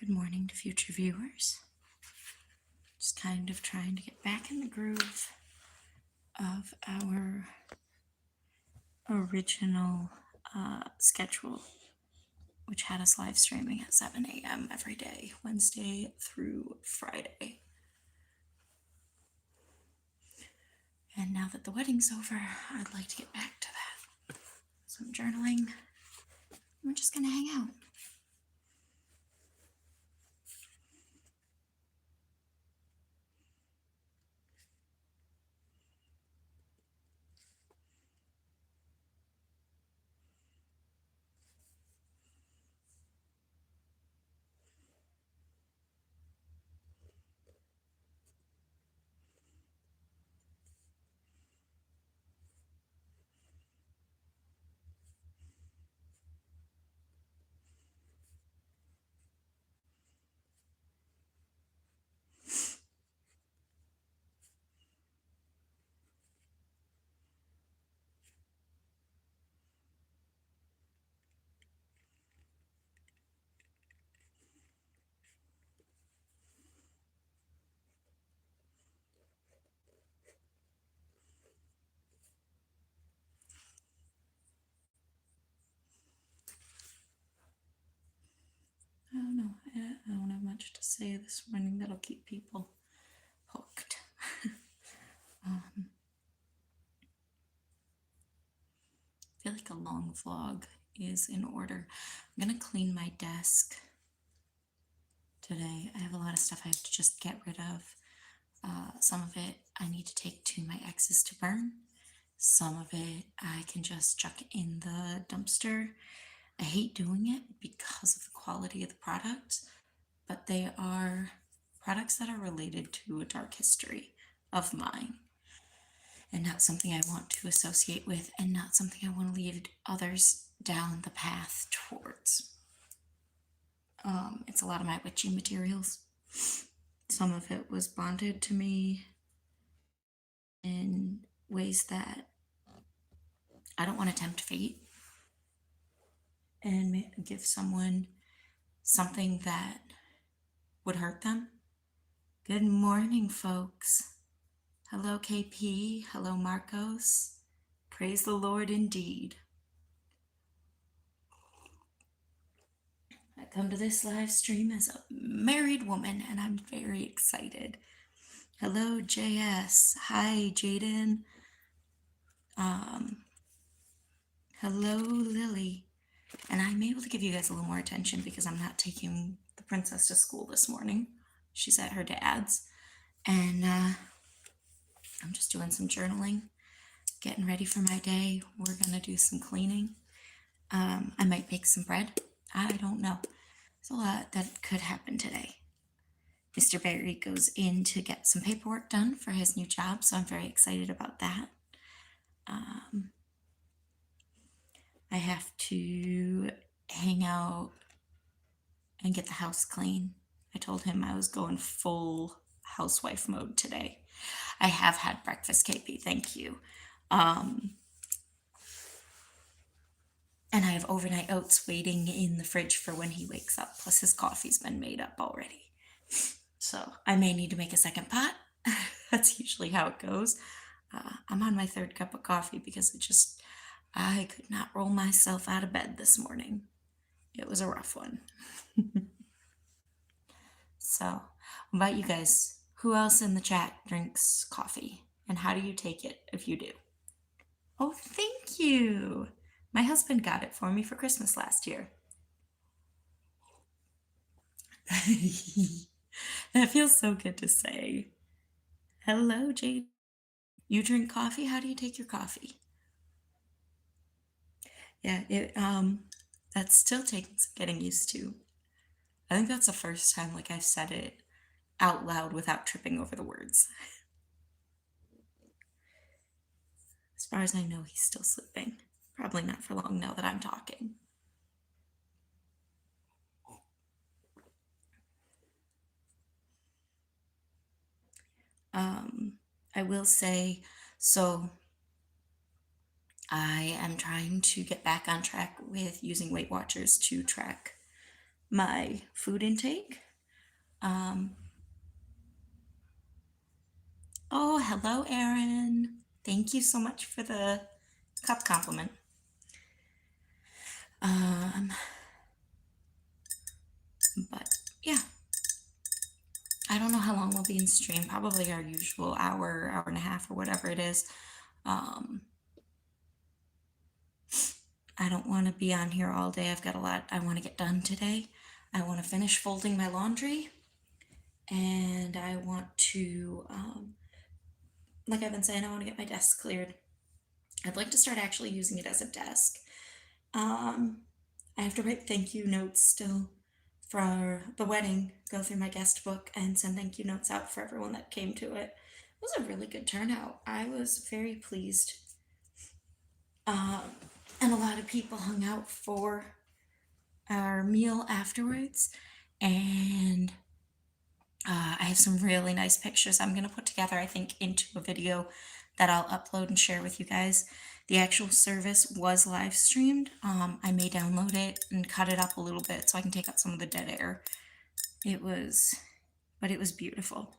Good morning to future viewers. Just kind of trying to get back in the groove of our original schedule, which had us live streaming at 7 a.m. every day, Wednesday through Friday. And now that the wedding's over, I'd like to get back to that. So I'm journaling. We're just gonna hang out. I don't know. I don't have much to say this morning that'll keep people hooked. I feel like a long vlog is in order. I'm gonna clean my desk today. I have a lot of stuff I have to just get rid of. Some of it I need to take to my exes to burn. Some of it I can just chuck in the dumpster. I hate doing it because of the quality of the product, but they are products that are related to a dark history of mine and not something I want to associate with and not something I want to lead others down the path towards. It's a lot of my witchy materials. Some of it was bonded to me in ways that I don't want to tempt fate and give someone something that would hurt them. Good morning, folks. Hello, KP. Hello, Marcos. Praise the Lord indeed. I come to this live stream as a married woman, and I'm very excited. Hello, JS. Hi, Jaden. Hello, Lily. And I'm able to give you guys a little more attention because I'm not taking the princess to school this morning. She's at her dad's. And I'm just doing some journaling, getting ready for my day. We're going to do some cleaning. I might bake some bread. I don't know. There's a lot that could happen today. Mr. Barry goes in to get some paperwork done for his new job, so I'm very excited about that. I have to hang out and get the house clean. I told him I was going full housewife mode today. I have had breakfast, KP, thank you. And I have overnight oats waiting in the fridge for when he wakes up, plus his coffee's been made up already. So I may need to make a second pot. That's usually how it goes. I'm on my third cup of coffee because I could not roll myself out of bed this morning. It was a rough one. So, what about you guys? Who else in the chat drinks coffee? And how do you take it if you do? Oh, thank you. My husband got it for me for Christmas last year. That feels so good to say. Hello, Jade. You drink coffee? How do you take your coffee? Yeah, that's still taking some getting used to. I think that's the first time like I've said it out loud without tripping over the words. As far as I know, he's still sleeping. Probably not for long now that I'm talking. I will say, so I am trying to get back on track with using Weight Watchers to track my food intake. Um, oh, hello, Erin. Thank you so much for the cup compliment. Um, but yeah, I don't know how long we'll be in stream. Probably our usual hour, hour and a half, or whatever it is. Um, I don't want to be on here all day. I've got a lot I want to get done today. I want to finish folding my laundry, and I want to, like I've been saying, I want to get my desk cleared. I'd like to start actually using it as a desk. Um, I have to write thank you notes still for the wedding, go through my guest book and send thank you notes out for everyone that came to it. It was a really good turnout. I was very pleased. Um, and a lot of people hung out for our meal afterwards. And I have some really nice pictures I'm going to put together, I think, into a video that I'll upload and share with you guys. The actual service was live streamed. I may download it and cut it up a little bit so I can take out some of the dead air. It was beautiful.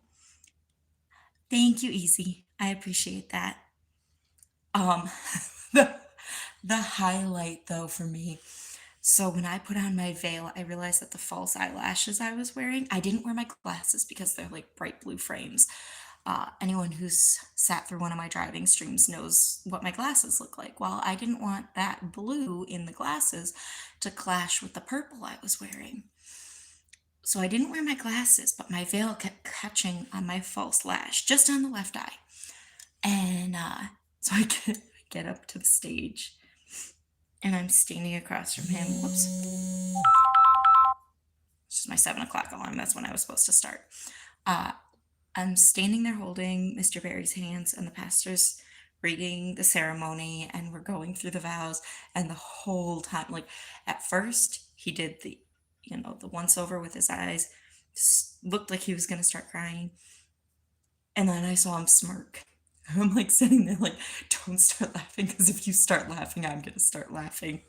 Thank you, Easy. I appreciate that. Um, the, the highlight though for me. So when I put on my veil, I realized that the false eyelashes I was wearing, I didn't wear my glasses because they're like bright blue frames. Anyone who's sat through one of my driving streams knows what my glasses look like. Well, I didn't want that blue in the glasses to clash with the purple I was wearing. So I didn't wear my glasses, but my veil kept catching on my false lash, just on the left eye. And so I get up to the stage, and I'm standing across from him. Whoops. It's just my 7 o'clock alarm. That's when I was supposed to start. I'm standing there holding Mr. Barry's hands, and the pastor's reading the ceremony, and we're going through the vows. And the whole time, like at first, he did the once over with his eyes, looked like he was going to start crying. And then I saw him smirk. I'm like sitting there, like, don't start laughing, because if you start laughing, I'm going to start laughing.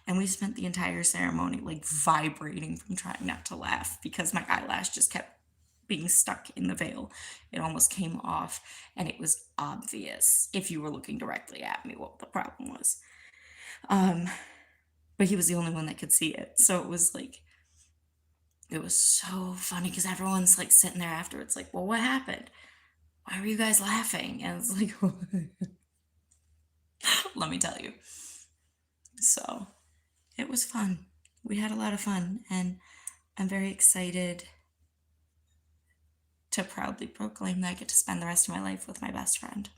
And we spent the entire ceremony like vibrating from trying not to laugh because my eyelash just kept being stuck in the veil. It almost came off, and it was obvious if you were looking directly at me what the problem was. But he was the only one that could see it. So it was so funny because everyone's like sitting there afterwards, like, well, what happened? Why were you guys laughing? And it's like, let me tell you. So it was fun. We had a lot of fun, and I'm very excited to proudly proclaim that I get to spend the rest of my life with my best friend.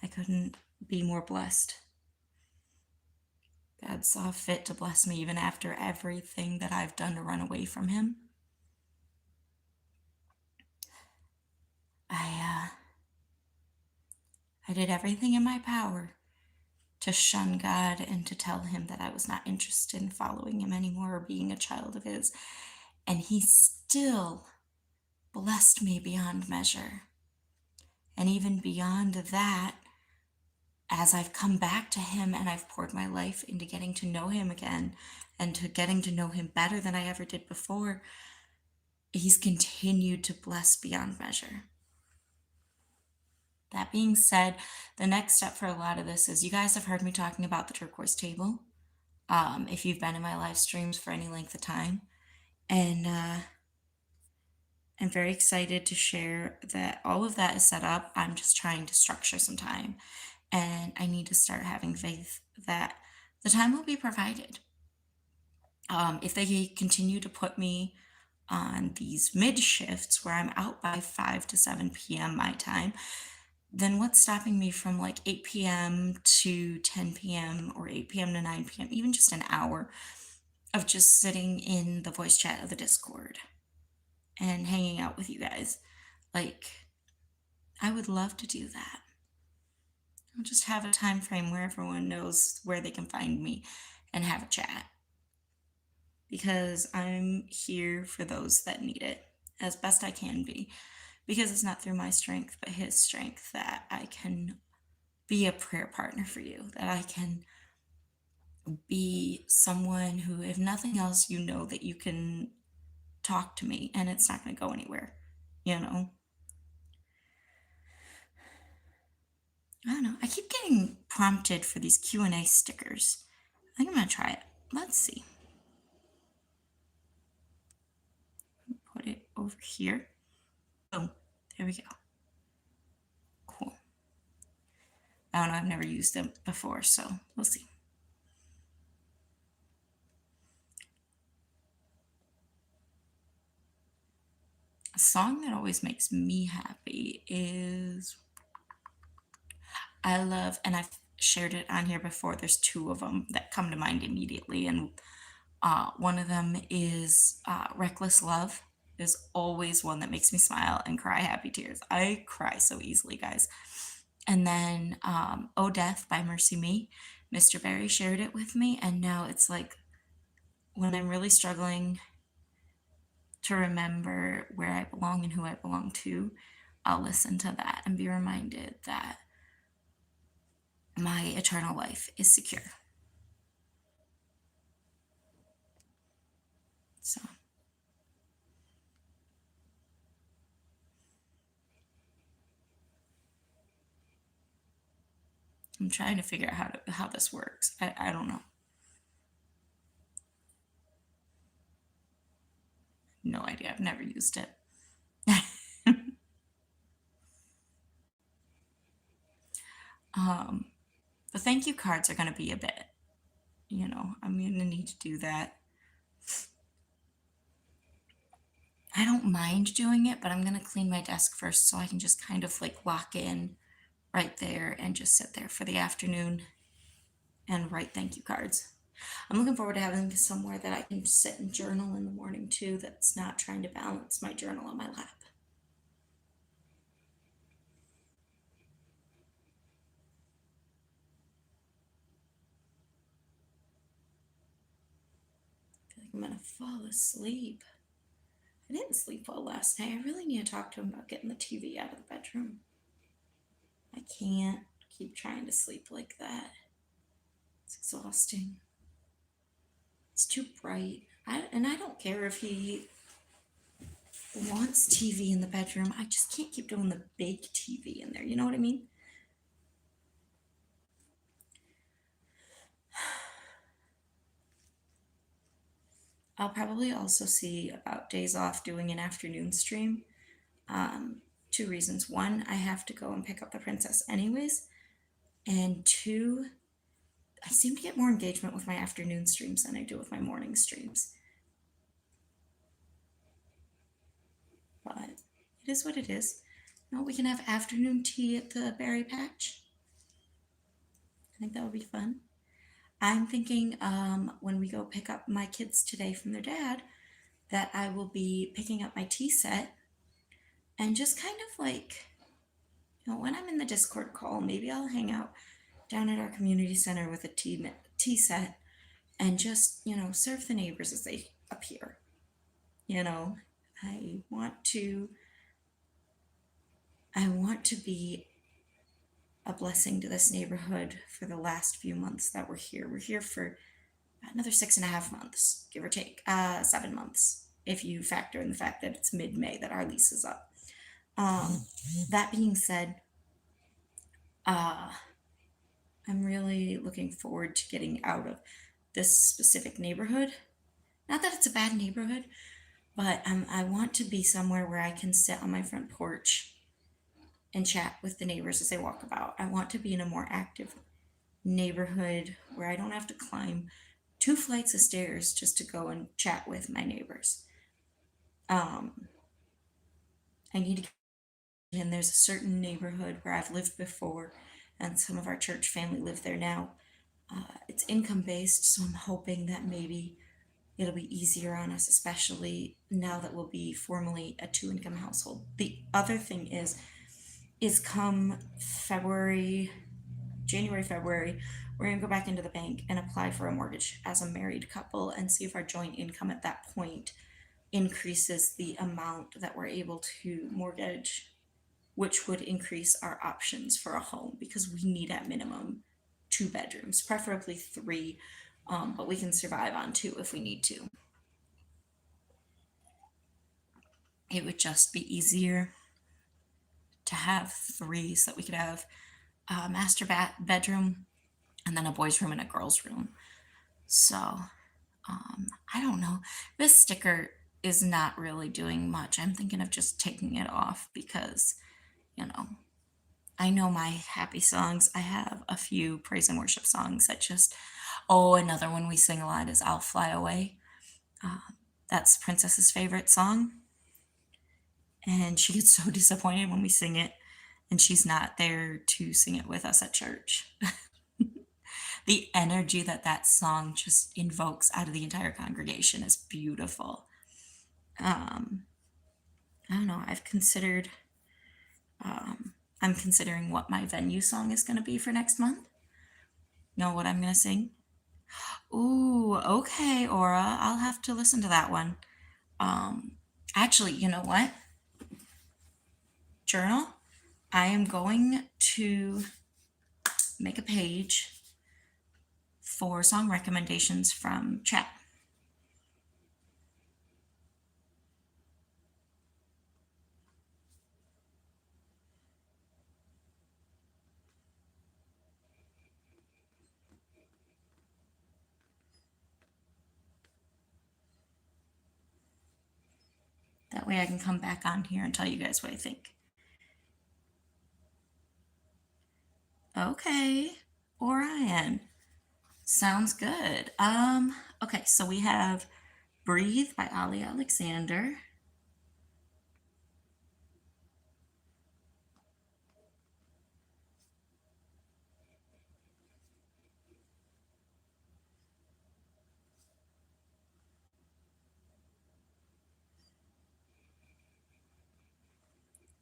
I couldn't be more blessed. God saw fit to bless me even after everything that I've done to run away from him. I did everything in my power to shun God and to tell him that I was not interested in following him anymore or being a child of his. And he still blessed me beyond measure. And even beyond that, as I've come back to him and I've poured my life into getting to know him again and to getting to know him better than I ever did before, he's continued to bless beyond measure. That being said, the next step for a lot of this is you guys have heard me talking about the turquoise table. If you've been in my live streams for any length of time. And I'm very excited to share that all of that is set up. I'm just trying to structure some time. And I need to start having faith that the time will be provided. If they continue to put me on these mid shifts where I'm out by 5 to 7 p.m. my time, then what's stopping me from like 8 p.m. to 10 p.m. or 8 p.m. to 9 p.m., even just an hour of just sitting in the voice chat of the Discord and hanging out with you guys? Like, I would love to do that. I'll just have a time frame where everyone knows where they can find me and have a chat. Because I'm here for those that need it as best I can be. Because it's not through my strength, but his strength that I can be a prayer partner for you, that I can be someone who, if nothing else, you know that you can talk to me and it's not going to go anywhere. You know, I don't know. I keep getting prompted for these Q&A stickers. I think I'm going to try it. Let's see. Put it over here. Boom. There we go. Cool. I don't know. I've never used them before, so we'll see. A song that always makes me happy is I love, and I've shared it on here before. There's two of them that come to mind immediately, and one of them is "Reckless Love." Is always one that makes me smile and cry happy tears. I cry so easily, guys. And then "Oh Death" by Mercy Me. Mr. Barry shared it with me, and now it's like when I'm really struggling to remember where I belong and who I belong to, I'll listen to that and be reminded that my eternal life is secure. So I'm trying to figure out how this works. I don't know. No idea. I've never used it. um, the thank you cards are going to be a bit, I'm going to need to do that. I don't mind doing it, but I'm going to clean my desk first so I can just kind of like lock in right there and just sit there for the afternoon and write thank you cards. I'm looking forward to having somewhere that I can sit and journal in the morning too, that's not trying to balance my journal on my lap. I feel like I'm gonna fall asleep. I didn't sleep well last night. I really need to talk to him about getting the TV out of the bedroom. I can't keep trying to sleep like that. It's exhausting. It's too bright. And I don't care if he wants TV in the bedroom. I just can't keep doing the big TV in there. You know what I mean? I'll probably also see about days off doing an afternoon stream. Two reasons. One, I have to go and pick up the princess anyways. And two, I seem to get more engagement with my afternoon streams than I do with my morning streams. But it is what it is. No, we can have afternoon tea at the berry patch. I think that would be fun. I'm thinking when we go pick up my kids today from their dad, that I will be picking up my tea set and just kind of like, when I'm in the Discord call, maybe I'll hang out down at our community center with a tea set and just, serve the neighbors as they appear. You know, I want to I want to be a blessing to this neighborhood for the last few months that we're here. We're here for another 6.5 months, give or take, 7 months, if you factor in the fact that it's mid-May that our lease is up. That being said, uh, I'm really looking forward to getting out of this specific neighborhood. Not that it's a bad neighborhood, but I want to be somewhere where I can sit on my front porch and chat with the neighbors as they walk about. I want to be in a more active neighborhood where I don't have to climb 2 flights of stairs just to go and chat with my neighbors. Um, I need to, and there's a certain neighborhood where I've lived before, and some of our church family live there now. It's income based, so I'm hoping that maybe it'll be easier on us, especially now that we'll be formally a 2 income household. The other thing is come February, January, February, we're gonna go back into the bank and apply for a mortgage as a married couple and see if our joint income at that point increases the amount that we're able to mortgage, which would increase our options for a home because we need at minimum 2 bedrooms, preferably 3. but we can survive on two if we need to. It would just be easier to have three so that we could have a master bedroom and then a boys' room and a girls' room. So, I don't know. This sticker is not really doing much. I'm thinking of just taking it off because, you know, I know my happy songs. I have a few praise and worship songs that just, oh, another one we sing a lot is I'll Fly Away. Uh, that's Princess's favorite song. And she gets so disappointed when we sing it, and she's not there to sing it with us at church. The energy that that song just invokes out of the entire congregation is beautiful. Um, I don't know. I'm considering what my venue song is going to be for next month. Know what I'm going to sing? Ooh, okay, Aura. I'll have to listen to that one. Um, Actually, you know what? Journal, I am going to make a page for song recommendations from chat. That way I can come back on here and tell you guys what I think. Okay, Orion. Sounds good. Okay, so we have Breathe by Ali Alexander.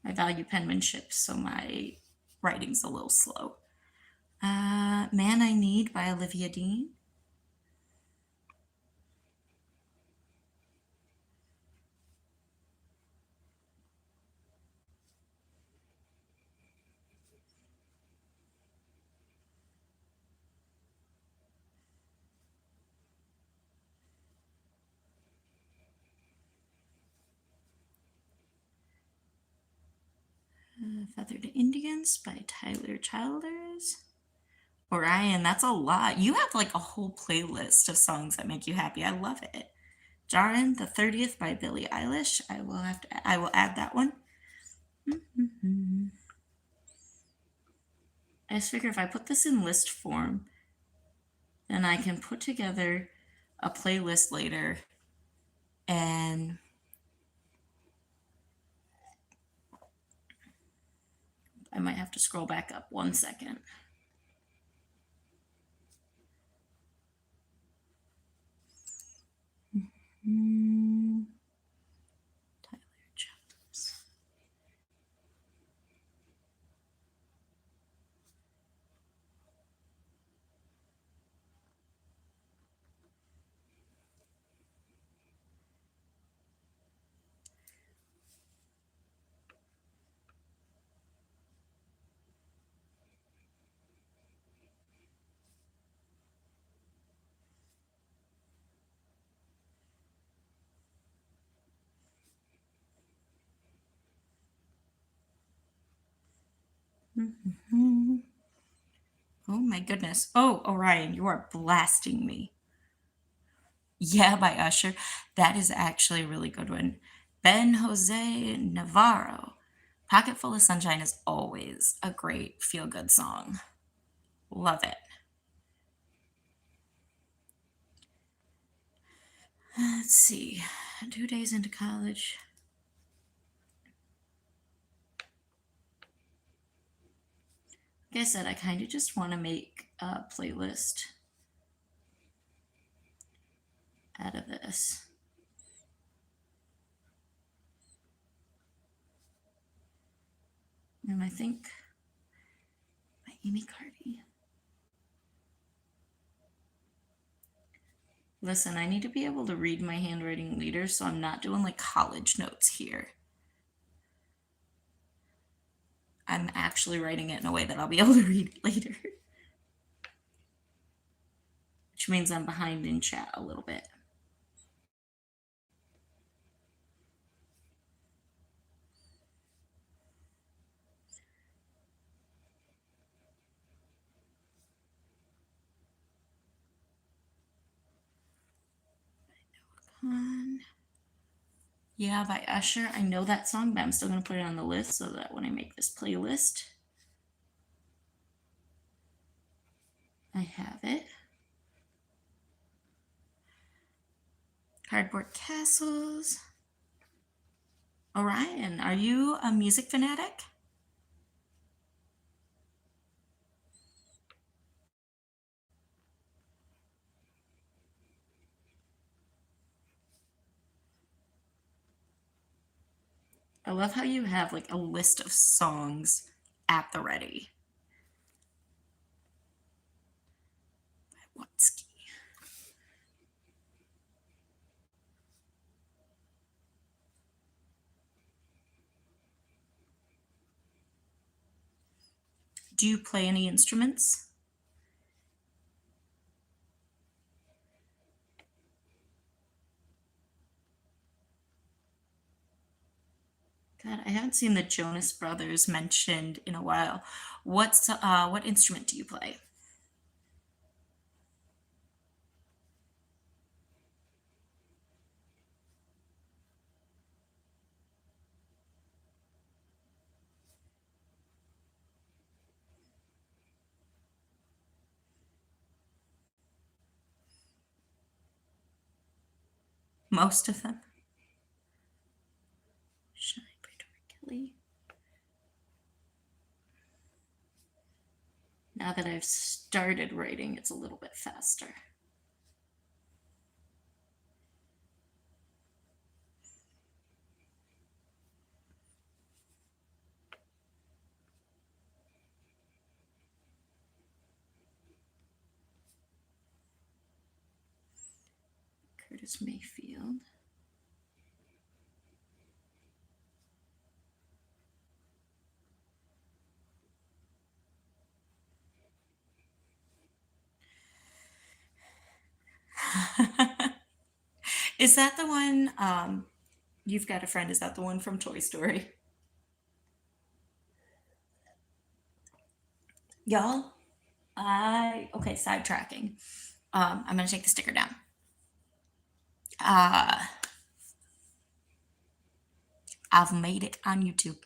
I value penmanship, so my writing's a little slow. Man I Need by Olivia Dean. Feathered Indians by Tyler Childers. Orion, that's a lot. You have like a whole playlist of songs that make you happy. I love it. Jaren, The 30th by Billie Eilish. I will add that one. I just figure if I put this in list form, then I can put together a playlist later and I might have to scroll back up 1 second. Tyler Childers. Oh my goodness. Oh, Orion, you are blasting me. Yeah, by Usher. That is actually a really good one. Ben Jose Navarro. Pocket Full of Sunshine is always a great feel good song. Love it. Let's see. 2 days into college. Like I said, I kind of just want to make a playlist out of this. And I think by Amy Cardi. Listen, I need to be able to read my handwriting later, so I'm not doing like college notes here. I'm actually writing it in a way that I'll be able to read later. which means I'm behind in chat a little bit. Yeah, by Usher. I know that song, but I'm still going to put it on the list so that when I make this playlist, I have it. Cardboard Castles. Orion, are you a music fanatic? I love how you have like a list of songs at the ready. Watsky. Do you play any instruments? God, I haven't seen the Jonas Brothers mentioned in a while. What instrument do you play? Most of them. Shine Bright Over Kelly. Now that I've started writing, it's a little bit faster. Curtis Mayfield. Is that the one? You've Got a Friend. Is that the one from Toy Story? Y'all, okay, sidetracking. I'm gonna take the sticker down. Uh, I've made it on YouTube.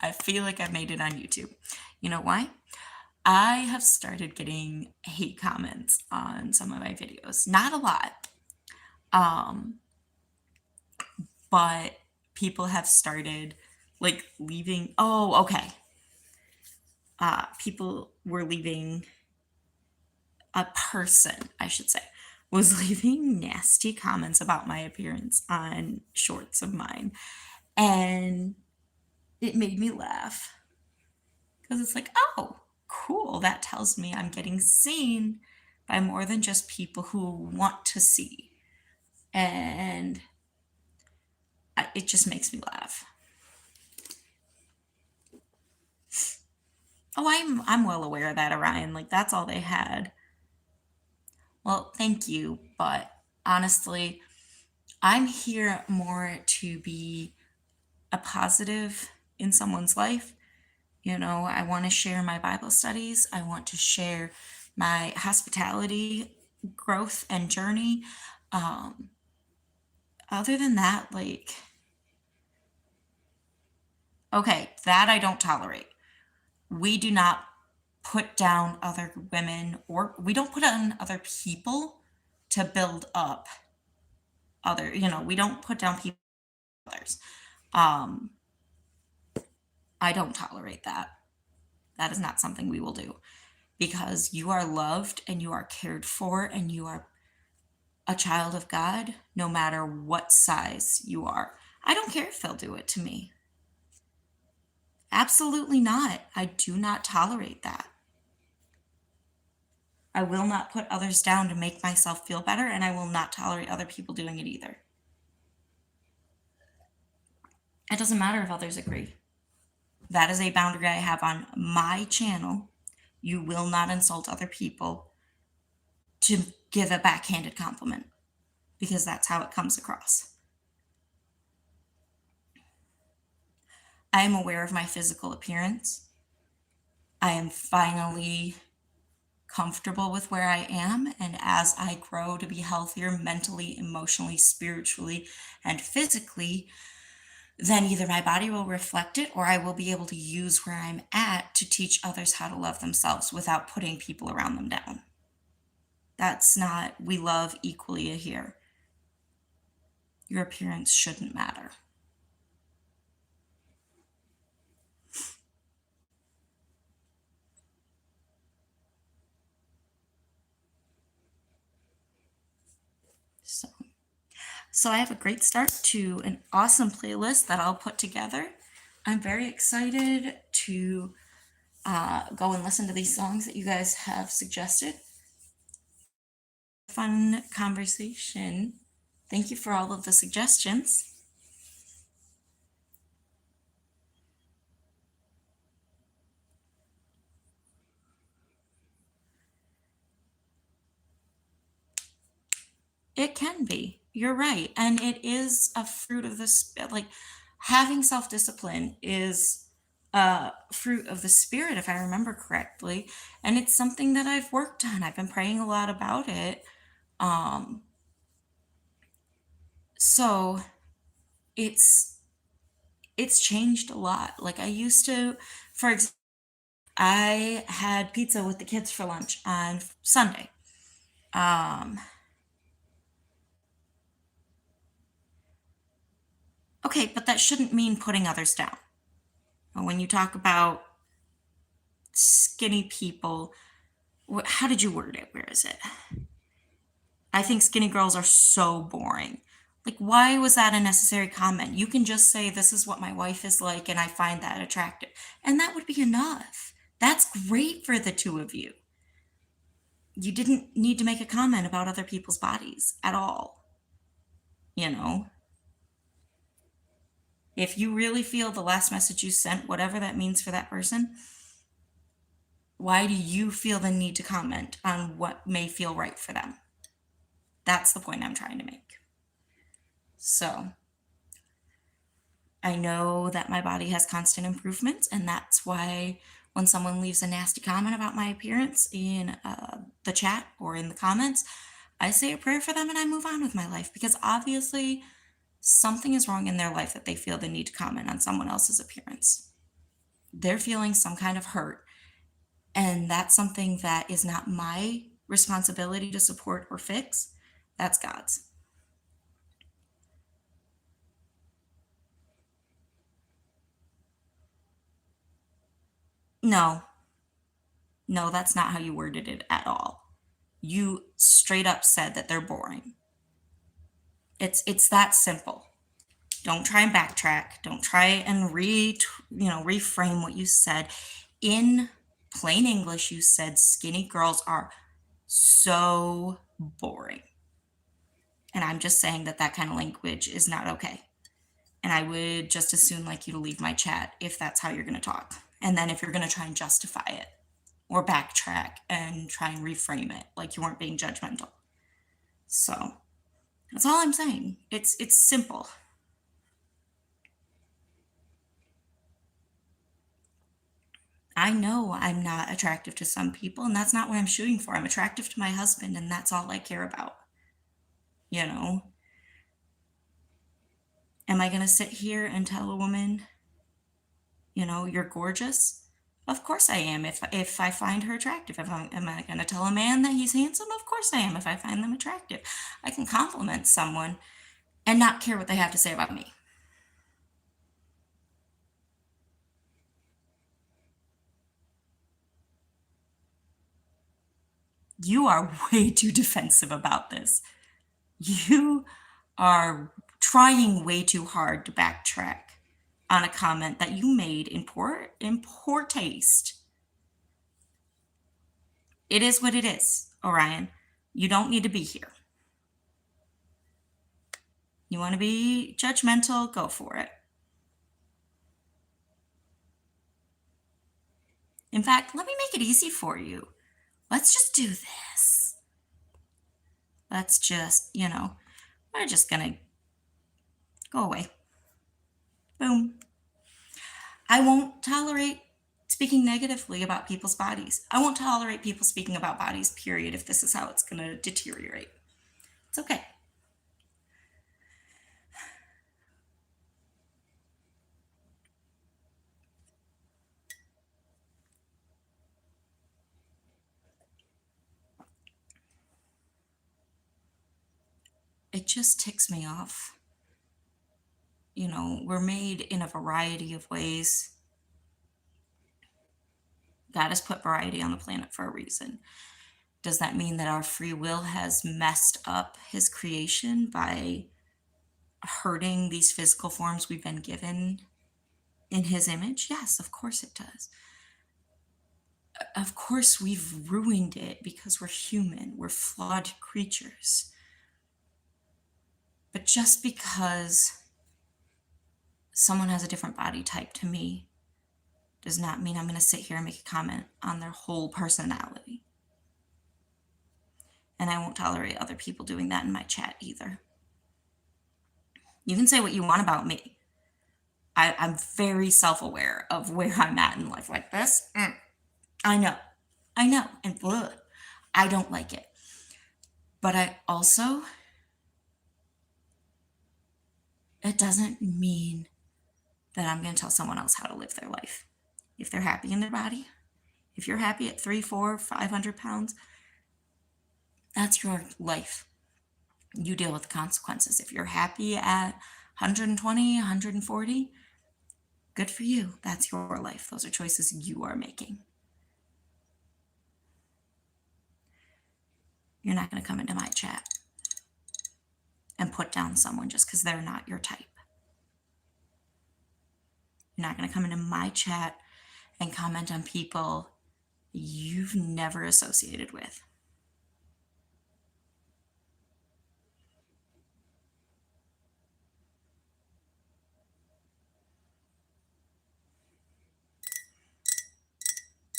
I feel like I've made it on YouTube. You know why? I have started getting hate comments on some of my videos. Not a lot. Um, but people have started like leaving. Oh, okay. People were leaving, a person, I should say, was leaving nasty comments about my appearance on shorts of mine. And it made me laugh because it's like, oh, cool. That tells me I'm getting seen by more than just people who want to see. And it just makes me laugh. Oh, I'm well aware of that, Orion. Like that's all they had. Well, thank you, but honestly, I'm here more to be a positive in someone's life. You know, I want to share my Bible studies. I want to share my hospitality growth and journey. Um, Other than that, like, okay, that I don't tolerate. We do not put down other women, or we don't put down other people to build up we don't put down people others. Um, I don't tolerate that. That is not something we will do because you are loved and you are cared for and you are a child of God no matter what size you are. I don't care if they'll do it to me. Absolutely not. I do not tolerate that. I will not put others down to make myself feel better, and I will not tolerate other people doing it either. It doesn't matter if others agree. That is a boundary I have on my channel, You will not insult other people to give a backhanded compliment because that's how it comes across. I am aware of my physical appearance. I am finally comfortable with where I am. And as I grow to be healthier mentally, emotionally, spiritually, and physically, then either my body will reflect it or I will be able to use where I'm at to teach others how to love themselves without putting people around them down. That's not, we love equally here. Your appearance shouldn't matter. So, so I have a great start to an awesome playlist that I'll put together. I'm very excited to go and listen to these songs that you guys have suggested. Fun conversation. Thank you for all of the suggestions. It can be. You're right. And it is a fruit of this, like having self discipline is a fruit of the spirit, if I remember correctly. And it's something that I've worked on. I've been praying a lot about it. Um, so it's it's changed a lot. Like I used to, for example, I had pizza with the kids for lunch on Sunday. Um, okay, but that shouldn't mean putting others down. When you talk about skinny people, how did you word it? Where is it? I think skinny girls are so boring. Like, why was that a necessary comment? You can just say, this is what my wife is like, and I find that attractive. And that would be enough. That's great for the two of you. You didn't need to make a comment about other people's bodies at all. You know? If you really feel the last message you sent, whatever that means for that person, why do you feel the need to comment on what may feel right for them? That's the point I'm trying to make. So, I know that my body has constant improvements, and that's why when someone leaves a nasty comment about my appearance in the chat or in the comments, I say a prayer for them and I move on with my life because obviously something is wrong in their life that they feel the need to comment on someone else's appearance. They're feeling some kind of hurt, and that's something that is not my responsibility to support or fix. That's God's. No, no, that's not how you worded it at all. You straight up said that they're boring. It's that simple. Don't try and backtrack. Don't try and reframe what you said. In plain English, you said skinny girls are so boring. And I'm just saying that that kind of language is not okay. And I would just as soon like you to leave my chat if that's how you're going to talk. And then if you're going to try and justify it or backtrack and try and reframe it like you weren't being judgmental. So that's all I'm saying. It's simple. I know I'm not attractive to some people, and that's not what I'm shooting for. I'm attractive to my husband, and that's all I care about. You know, am I going to sit here and tell a woman, you're gorgeous? Of course I am. If I find her attractive, am I going to tell a man that he's handsome? Of course I am. If I find them attractive, I can compliment someone and not care what they have to say about me. You are way too defensive about this. You are trying way too hard to backtrack on a comment that you made in poor taste. It is what it is, Orion. You don't need to be here. You want to be judgmental? Go for it. In fact, let me make it easy for you. Let's just do this. Let's just, we're just gonna go away. Boom. I won't tolerate speaking negatively about people's bodies. I won't tolerate people speaking about bodies, period, if this is how it's gonna deteriorate. It's okay. It just ticks me off. We're made in a variety of ways. God has put variety on the planet for a reason. Does that mean that our free will has messed up his creation by hurting these physical forms we've been given in his image? Yes, of course it does. Of course, we've ruined it because we're human, we're flawed creatures. But just because someone has a different body type to me does not mean I'm going to sit here and make a comment on their whole personality. And I won't tolerate other people doing that in my chat either. You can say what you want about me. I'm very self-aware of where I'm at in life like this. I know. And I don't like it. But it doesn't mean that I'm going to tell someone else how to live their life. If they're happy in their body, if you're happy at 3, 4, 500 pounds, that's your life. You deal with the consequences. If you're happy at 120, 140, good for you. That's your life. Those are choices you are making. You're not going to come into my chat and put down someone just because they're not your type. You're not going to come into my chat and comment on people you've never associated with.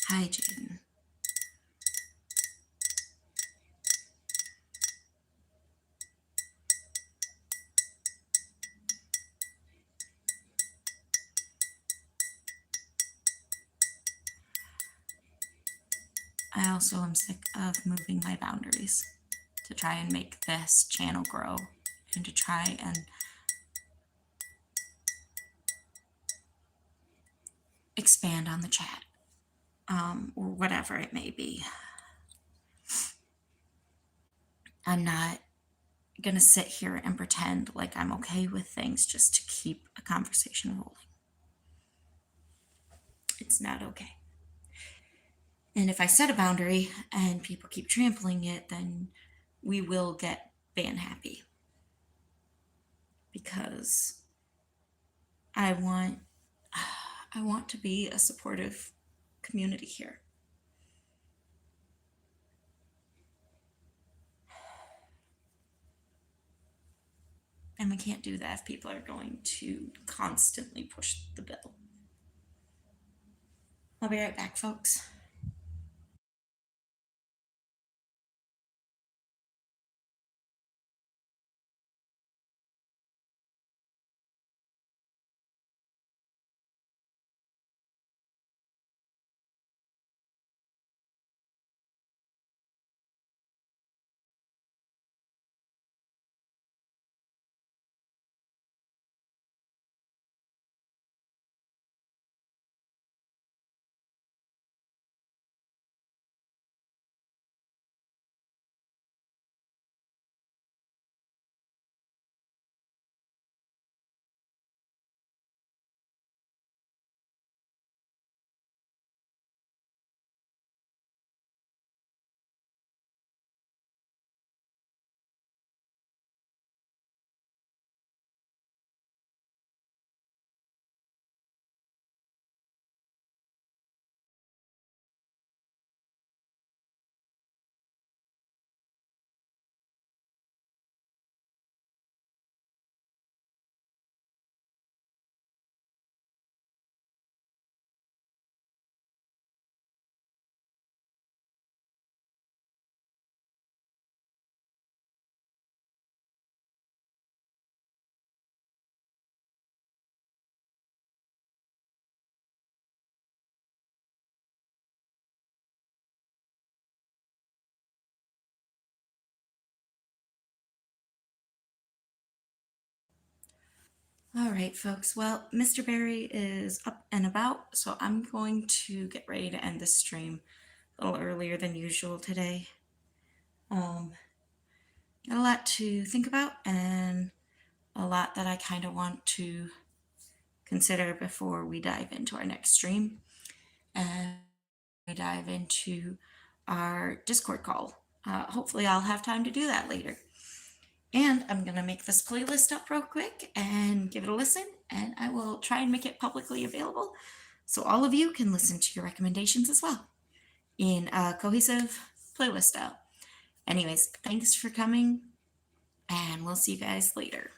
Hi, Jaden. I also am sick of moving my boundaries to try and make this channel grow and to try and expand on the chat, or whatever it may be. I'm not going to sit here and pretend like I'm okay with things just to keep a conversation rolling. It's not okay. And if I set a boundary and people keep trampling it, then we will get ban happy. Because I want to be a supportive community here. And we can't do that if people are going to constantly push the bill. I'll be right back, folks. All right, folks. Well, Mr. Barry is up and about, so I'm going to get ready to end the stream a little earlier than usual today. Um, got a lot to think about and a lot that I kind of want to consider before we dive into our next stream and we dive into our Discord call. Hopefully, I'll have time to do that later. And I'm going to make this playlist up real quick and give it a listen, and I will try and make it publicly available so all of you can listen to your recommendations as well in a cohesive playlist style. Anyways, thanks for coming, and we'll see you guys later.